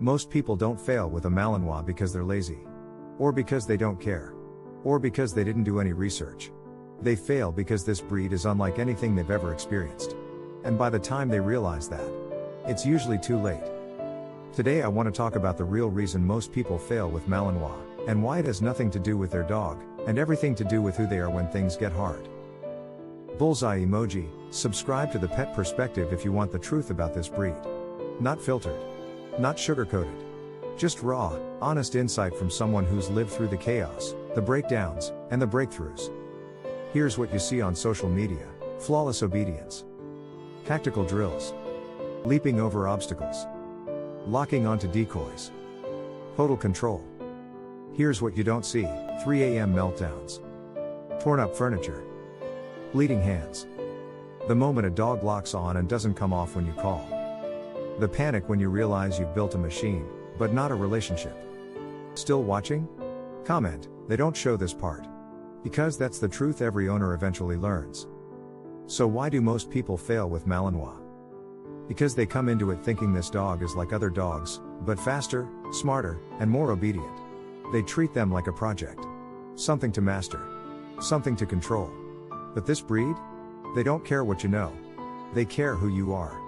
Most people don't fail with a Malinois because they're lazy. Or because they don't care. Or because they didn't do any research. They fail because this breed is unlike anything they've ever experienced. And by the time they realize that, it's usually too late. Today I want to talk about the real reason most people fail with Malinois, and why it has nothing to do with their dog, and everything to do with who they are when things get hard. Bullseye emoji, subscribe to the Pet Perspective if you want the truth about this breed. Not filtered. Not sugar-coated. Just raw, honest insight from someone who's lived through the chaos, the breakdowns, and the breakthroughs. Here's what you see on social media: flawless obedience, tactical drills, leaping over obstacles, locking onto decoys, total control. Here's what you don't see: 3 a.m. meltdowns, torn up furniture, bleeding hands, the moment a dog locks on and doesn't come off when you call, the panic when you realize you've built a machine, but not a relationship. Still watching? Comment, they don't show this part. Because that's the truth every owner eventually learns. So why do most people fail with Malinois? Because they come into it thinking this dog is like other dogs, but faster, smarter, and more obedient. They treat them like a project. Something to master. Something to control. But this breed? They don't care what you know. They care who you are.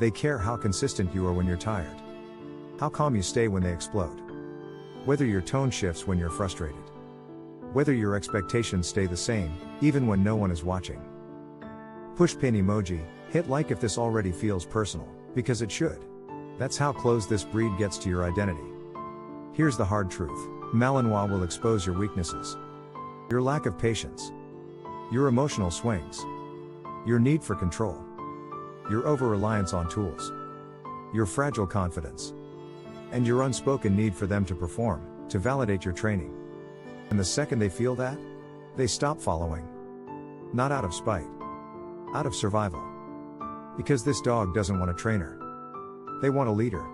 They care how consistent you are when you're tired. How calm you stay when they explode. Whether your tone shifts when you're frustrated. Whether your expectations stay the same, even when no one is watching. Push pin emoji, hit like if this already feels personal, because it should. That's how close this breed gets to your identity. Here's the hard truth: Malinois will expose your weaknesses. Your lack of patience. Your emotional swings. Your need for control. Your over-reliance on tools. Your fragile confidence. And your unspoken need for them to perform, to validate your training. And the second they feel that, they stop following. Not out of spite. Out of survival. Because this dog doesn't want a trainer. They want a leader.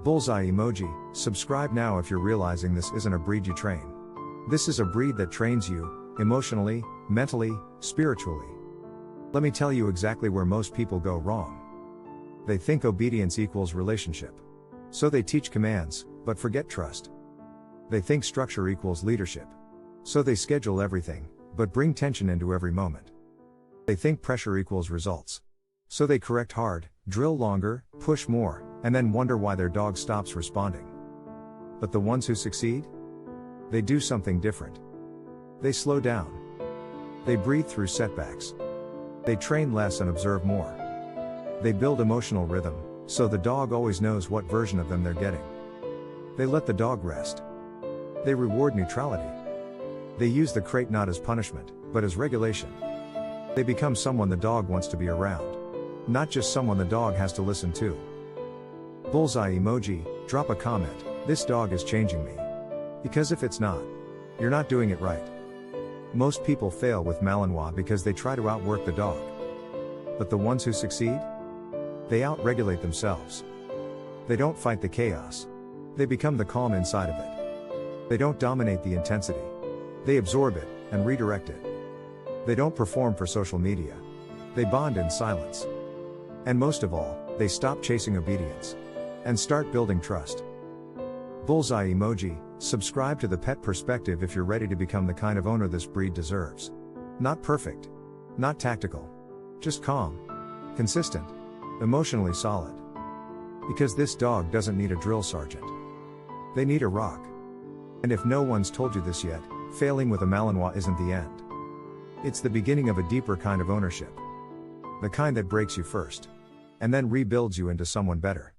Bullseye emoji, subscribe now if you're realizing this isn't a breed you train. This is a breed that trains you, emotionally, mentally, spiritually. Let me tell you exactly where most people go wrong. They think obedience equals relationship. So they teach commands, but forget trust. They think structure equals leadership. So they schedule everything, but bring tension into every moment. They think pressure equals results. So they correct hard, drill longer, push more, and then wonder why their dog stops responding. But the ones who succeed? They do something different. They slow down. They breathe through setbacks. They train less and observe more. They build emotional rhythm, so the dog always knows what version of them they're getting. They let the dog rest. They reward neutrality. They use the crate not as punishment, but as regulation. They become someone the dog wants to be around. Not just someone the dog has to listen to. Bullseye emoji, drop a comment, this dog is changing me. Because if it's not, you're not doing it right. Most people fail with Malinois because they try to outwork the dog. But the ones who succeed? They outregulate themselves. They don't fight the chaos. They become the calm inside of it. They don't dominate the intensity. They absorb it, and redirect it. They don't perform for social media. They bond in silence. And most of all, they stop chasing obedience. And start building trust. Bullseye emoji, subscribe to the Pet Perspective if you're ready to become the kind of owner this breed deserves. Not perfect. Not tactical. Just calm. Consistent. Emotionally solid. Because this dog doesn't need a drill sergeant. They need a rock. And if no one's told you this yet, failing with a Malinois isn't the end. It's the beginning of a deeper kind of ownership. The kind that breaks you first. And then rebuilds you into someone better.